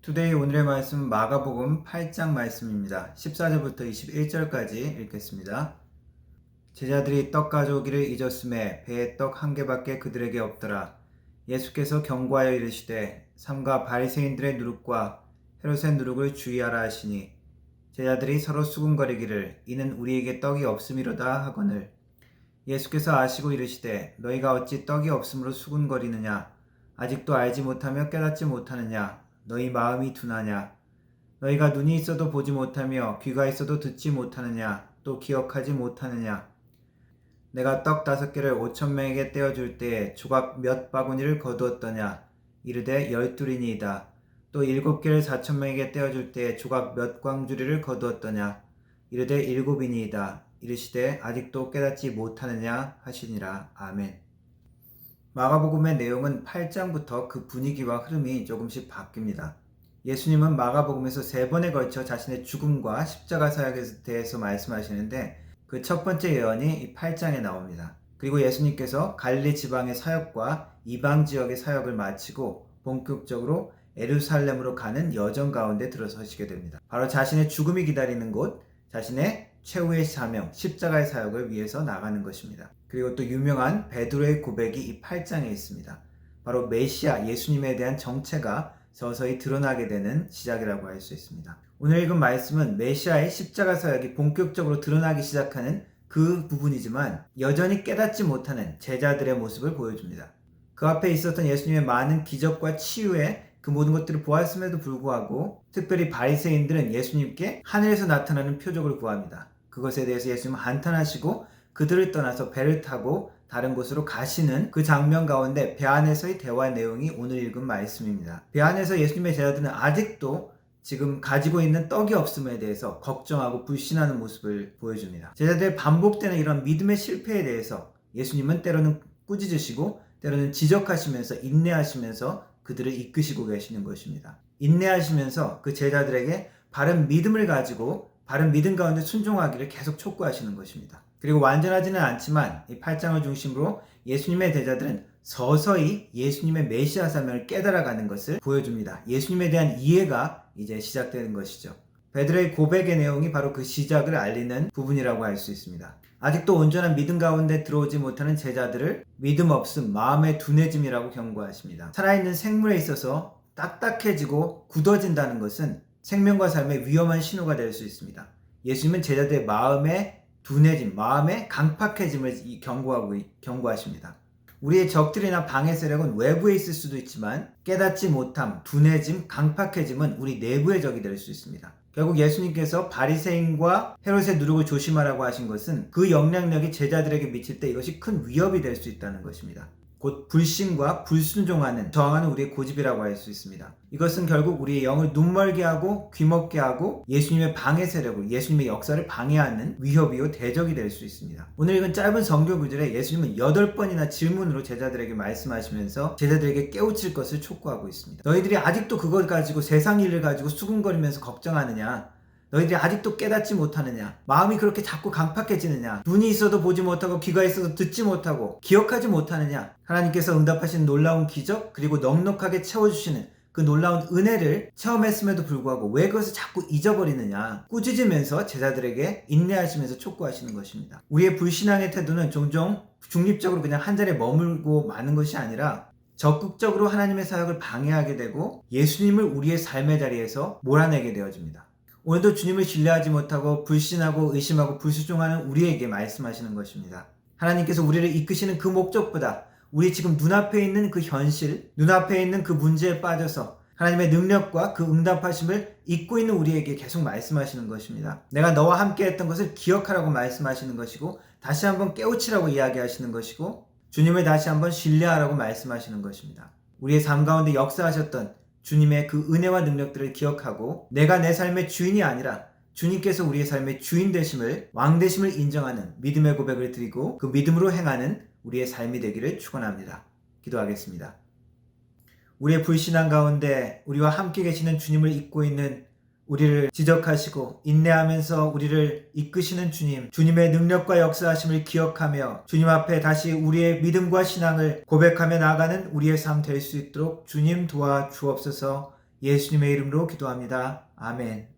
투데이 오늘의 말씀은 마가복음 8장 말씀입니다. 14절부터 21절까지 읽겠습니다. 제자들이 떡 가져오기를 잊었음에 배에 떡 한 개밖에 그들에게 없더라. 예수께서 경고하여 이르시되 삼가 바리새인들의 누룩과 헤롯의 누룩을 주의하라 하시니 제자들이 서로 수군거리기를 이는 우리에게 떡이 없음이로다 하거늘 예수께서 아시고 이르시되 너희가 어찌 떡이 없음으로 수군거리느냐 아직도 알지 못하며 깨닫지 못하느냐 너희 마음이 둔하냐 너희가 눈이 있어도 보지 못하며 귀가 있어도 듣지 못하느냐 또 기억하지 못하느냐 내가 떡 5개를 5,000명에게 떼어줄 때에 조각 몇 바구니를 거두었더냐 이르되 12이니이다 또 7개를 4,000명에게 떼어줄 때에 조각 몇 광주리를 거두었더냐 이르되 7이니이다 이르시되 아직도 깨닫지 못하느냐 하시니라. 아멘. 마가복음의 내용은 8장부터 그 분위기와 흐름이 조금씩 바뀝니다. 예수님은 마가복음에서 3번에 걸쳐 자신의 죽음과 십자가 사역에 대해서 말씀하시는데 그 첫 번째 예언이 이 8장에 나옵니다. 그리고 예수님께서 갈릴리 지방의 사역과 이방 지역의 사역을 마치고 본격적으로 예루살렘으로 가는 여정 가운데 들어서시게 됩니다. 바로 자신의 죽음이 기다리는 곳, 자신의 최후의 사명, 십자가의 사역을 위해서 나가는 것입니다. 그리고 또 유명한 베드로의 고백이 이 8장에 있습니다. 바로 메시아 예수님에 대한 정체가 서서히 드러나게 되는 시작이라고 할 수 있습니다. 오늘 읽은 말씀은 메시아의 십자가 사역이 본격적으로 드러나기 시작하는 그 부분이지만 여전히 깨닫지 못하는 제자들의 모습을 보여줍니다. 그 앞에 있었던 예수님의 많은 기적과 치유의 그 모든 것들을 보았음에도 불구하고 특별히 바리새인들은 예수님께 하늘에서 나타나는 표적을 구합니다. 그것에 대해서 예수님은 한탄하시고 그들을 떠나서 배를 타고 다른 곳으로 가시는 그 장면 가운데 배 안에서의 대화 내용이 오늘 읽은 말씀입니다. 배 안에서 예수님의 제자들은 아직도 지금 가지고 있는 떡이 없음에 대해서 걱정하고 불신하는 모습을 보여줍니다. 제자들의 반복되는 이런 믿음의 실패에 대해서 예수님은 때로는 꾸짖으시고 때로는 지적하시면서 인내하시면서 그들을 이끄시고 계시는 것입니다. 인내하시면서 그 제자들에게 바른 믿음을 가지고 바른 믿음 가운데 순종하기를 계속 촉구하시는 것입니다. 그리고 완전하지는 않지만 이 8장을 중심으로 예수님의 제자들은 서서히 예수님의 메시아 사명을 깨달아가는 것을 보여줍니다. 예수님에 대한 이해가 이제 시작되는 것이죠. 베드로의 고백의 내용이 바로 그 시작을 알리는 부분이라고 할 수 있습니다. 아직도 온전한 믿음 가운데 들어오지 못하는 제자들을 믿음 없음, 마음의 둔해짐이라고 경고하십니다. 살아있는 생물에 있어서 딱딱해지고 굳어진다는 것은 생명과 삶의 위험한 신호가 될 수 있습니다. 예수님은 제자들의 마음의 둔해짐, 마음의 강팍해짐을 경고하십니다. 우리의 적들이나 방해 세력은 외부에 있을 수도 있지만 깨닫지 못함, 둔해짐, 강팍해짐은 우리 내부의 적이 될 수 있습니다. 결국 예수님께서 바리새인과 헤롯의 누룩을 조심하라고 하신 것은 그 영향력이 제자들에게 미칠 때 이것이 큰 위협이 될 수 있다는 것입니다. 곧 불신과 불순종하는, 저항하는 우리의 고집이라고 할 수 있습니다. 이것은 결국 우리의 영을 눈멀게 하고 귀먹게 하고 예수님의 방해 세력을, 예수님의 역사를 방해하는 위협이요 대적이 될 수 있습니다. 오늘 읽은 짧은 성경 구절에 예수님은 8번이나 질문으로 제자들에게 말씀하시면서 제자들에게 깨우칠 것을 촉구하고 있습니다. 너희들이 아직도 그걸 가지고 세상 일을 가지고 수군거리면서 걱정하느냐? 너희들이 아직도 깨닫지 못하느냐? 마음이 그렇게 자꾸 강팍해지느냐? 눈이 있어도 보지 못하고 귀가 있어도 듣지 못하고 기억하지 못하느냐? 하나님께서 응답하신 놀라운 기적 그리고 넉넉하게 채워주시는 그 놀라운 은혜를 체험했음에도 불구하고 왜 그것을 자꾸 잊어버리느냐? 꾸짖으면서 제자들에게 인내하시면서 촉구하시는 것입니다. 우리의 불신앙의 태도는 종종 중립적으로 그냥 한 자리에 머물고 마는 것이 아니라 적극적으로 하나님의 사역을 방해하게 되고 예수님을 우리의 삶의 자리에서 몰아내게 되어집니다. 오늘도 주님을 신뢰하지 못하고 불신하고 의심하고 불순종하는 우리에게 말씀하시는 것입니다. 하나님께서 우리를 이끄시는 그 목적보다 우리 지금 눈앞에 있는 그 현실, 눈앞에 있는 그 문제에 빠져서 하나님의 능력과 그 응답하심을 잊고 있는 우리에게 계속 말씀하시는 것입니다. 내가 너와 함께 했던 것을 기억하라고 말씀하시는 것이고 다시 한번 깨우치라고 이야기하시는 것이고 주님을 다시 한번 신뢰하라고 말씀하시는 것입니다. 우리의 삶 가운데 역사하셨던 주님의 그 은혜와 능력들을 기억하고 내가 내 삶의 주인이 아니라 주님께서 우리의 삶의 주인 되심을, 왕 되심을 인정하는 믿음의 고백을 드리고 그 믿음으로 행하는 우리의 삶이 되기를 축원합니다. 기도하겠습니다. 우리의 불신앙 가운데 우리와 함께 계시는 주님을 잊고 있는 우리를 지적하시고 인내하면서 우리를 이끄시는 주님, 주님의 능력과 역사하심을 기억하며 주님 앞에 다시 우리의 믿음과 신앙을 고백하며 나아가는 우리의 삶 될 수 있도록 주님 도와주옵소서. 예수님의 이름으로 기도합니다. 아멘.